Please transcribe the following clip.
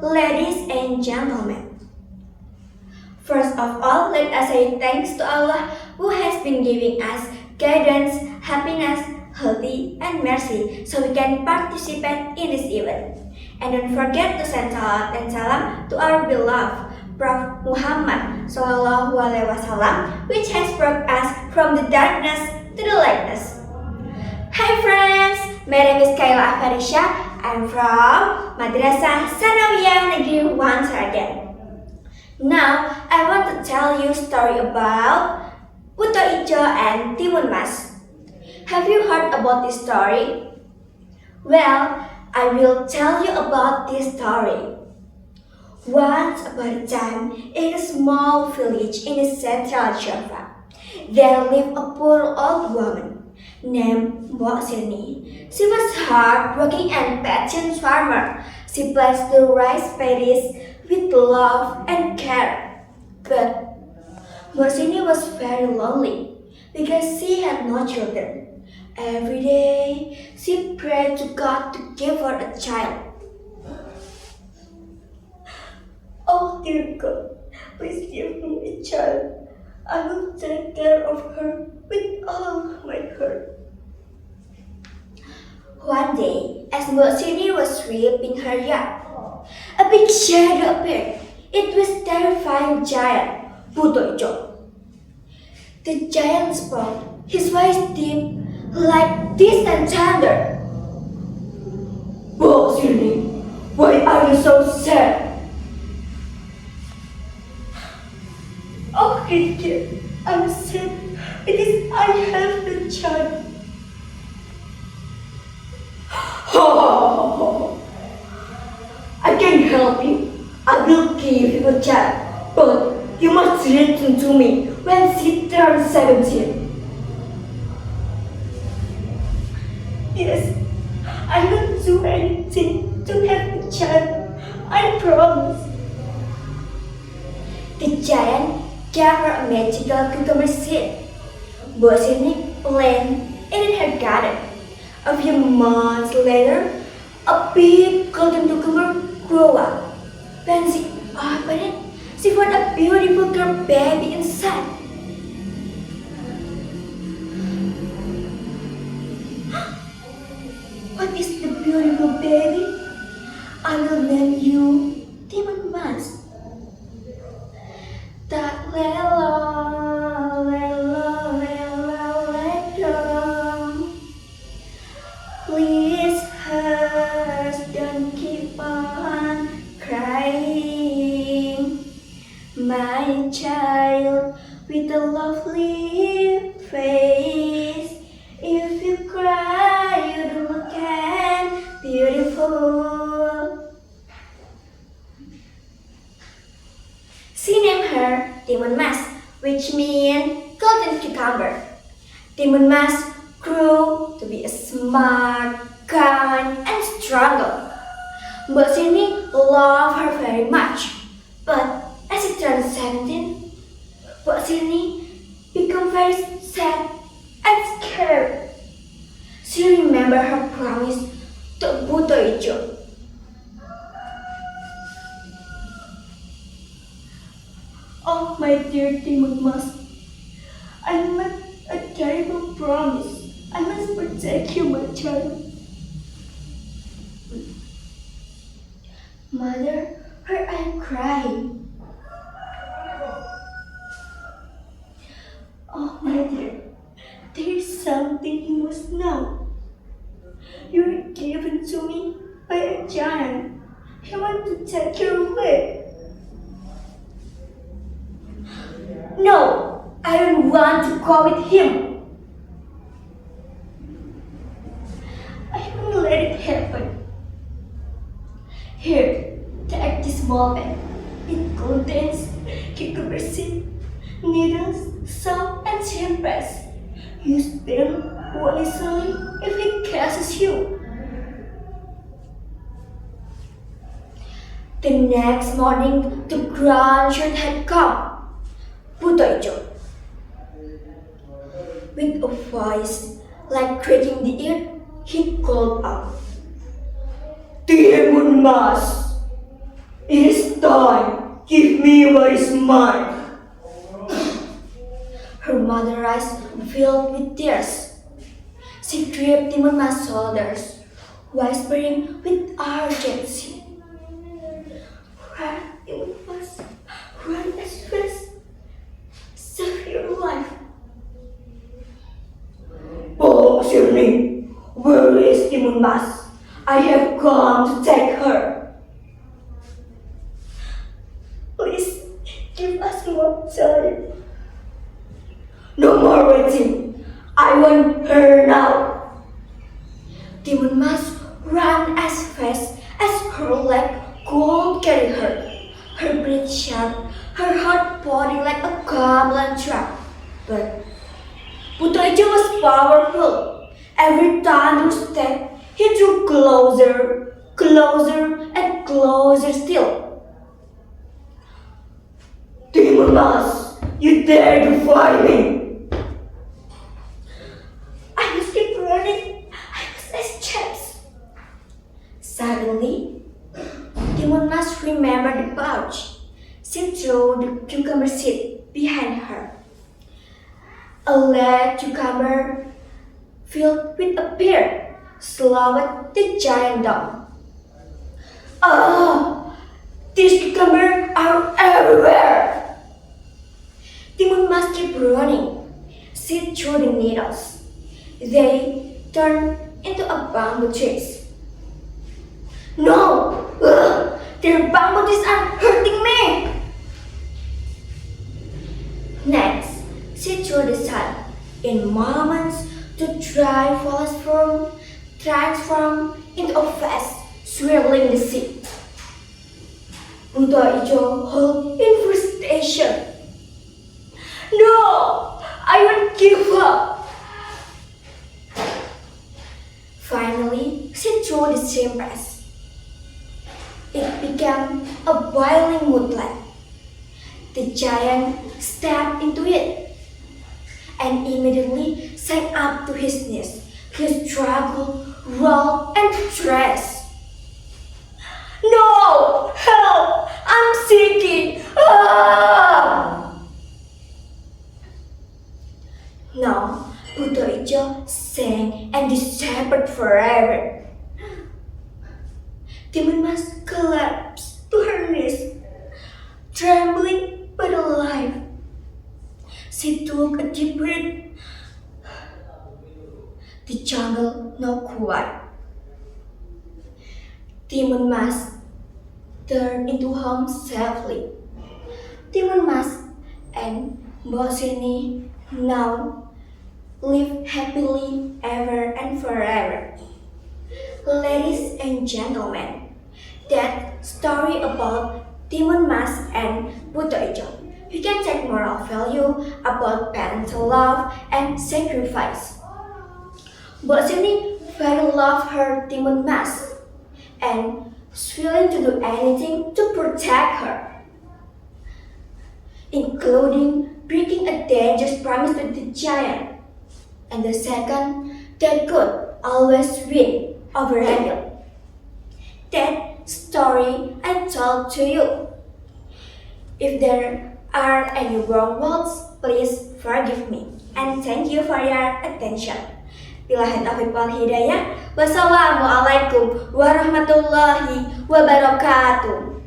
ladies and gentlemen. First of all, let us say thanks to Allah who has been giving us guidance, happiness, healthy, and mercy so we can participate in this event. And don't forget to send salat and salam to our beloved Prophet Muhammad Sallallahu Alaihi Wasallam, which has brought us from the darkness to the lightness. Hi friends, my name is Kayla Afarisha. I'm from Madrasah Sanawiyah Negeri 1 Sragen. Now, I want to tell you a story about Buto Ijo and Timun Mas. Have you heard about this story? Well, I will tell you about this story. Once upon a time, in a small village in the central Java, there lived a poor old woman named Mbok Sirni. She was hard-working and patient farmer. She planted the rice paddies with love and care. But Mbok Sirni was very lonely because she had no children. Every day, she prayed to God to give her a child. Oh dear God, please give me a child. I will take care of her with all my heart. One day, as Mbok Sirni was sweeping her yard, a big shadow appeared. It was terrifying giant Buto Ijo. The giant spoke, his voice deep like distant thunder. Mbok Sirni, why are you so sad? Oh, dear, I'm sad because I have no child. I can help you. I will give you a child, but you must return to me when she turns 17. Yes, I will do anything to have a child. I promise. The giant gave her a magical cucumber seed. Mbok Sirni planted it in her garden. A few months later, a big golden cucumber grew up. When she opened it, she found a beautiful girl baby inside. What is the beautiful baby? I will name you Timun Mas. Tak lelo, lelo, lelo, lelo. Please hush, don't keep on crying. My child with a lovely face. If you cry, you don't look at beautiful. She named her Timun Mas, which means golden cucumber. Timun Mas grew to be a smart, kind, and strong girl. Mbok Sirni loved her very much, but as she turned 17, Mbok Sirni became very sad and scared. She remembered her promise to Buto Ijo. Oh, my dear Timun Mas, I made a terrible promise. I must protect you, my child. Mother, why are you crying? Oh, my dear, there is something you must know. You were given to me by a giant. He wanted to take you away. No, I don't want to go with him. I won't let it happen. Here, take this small bag. It contains cucumber seed, needles, salt, and champagne. Use them wisely if it catches you. The next morning, the grandchild had come. Buto Ijo, with a voice like cracking the earth, he called out, Timun Mas, It is time. Give me what is mine. Her mother's eyes filled with tears. She gripped Timon Mas' shoulders, whispering with urgency. Run, Timon Mas. Run as fast. Save your life. Oh, Shirley, where is Timon Mas? I have come to take her. Please give us more time. No more waiting. I want her now. Timon Mas ran as fast as her leg could carry her. Her breath sharp, her heart pounding like a gambling trap. But Buddha was powerful. Every thunderous step, he drew closer, closer, and closer still. Timon Mas, you dare to fight me. I must keep running. I must escape. Suddenly, Timon Mas remembered the pouch. She threw the cucumber seed behind her. A large cucumber filled with a pear slowed the giant down. Ah! These cucumbers are everywhere! Timon Mas kept running. She threw the needles. They turned into a bamboo trees. No! Ugh, their bamboo trees are hurting me! Next, she threw the sun. In moments, the dry forest form transformed into a vast, swirling the sea. Buddha Ijo howled in frustration. No! I won't give up! Finally, she threw the same pass. It became a boiling woodland. The giant stepped into it and immediately sank up to his knees. He struggled, rolled, and stretched. No! Help! I'm sinking! Ah! Now, Buddha Ijo sank and disappeared forever. Timon Mas collapsed to her knees, trembling but alive. She took a deep breath. The jungle now quiet. Timon Mas turned into home safely. Timon Mas and Bosini now live happily ever and forever. Ladies and gentlemen, that story about Timon Mas and Buddha Ijo. We can take moral value about parental love and sacrifice. Bosini very loved her Timon Mas and was willing to do anything to protect her, including breaking a dangerous promise to the giant. And the second, that good always win over evil. That story I told to you. If there are any wrong words, please forgive me. And thank you for your attention. Billahi taufiq wal hidayah. Wassalamualaikum warahmatullahi wabarakatuh.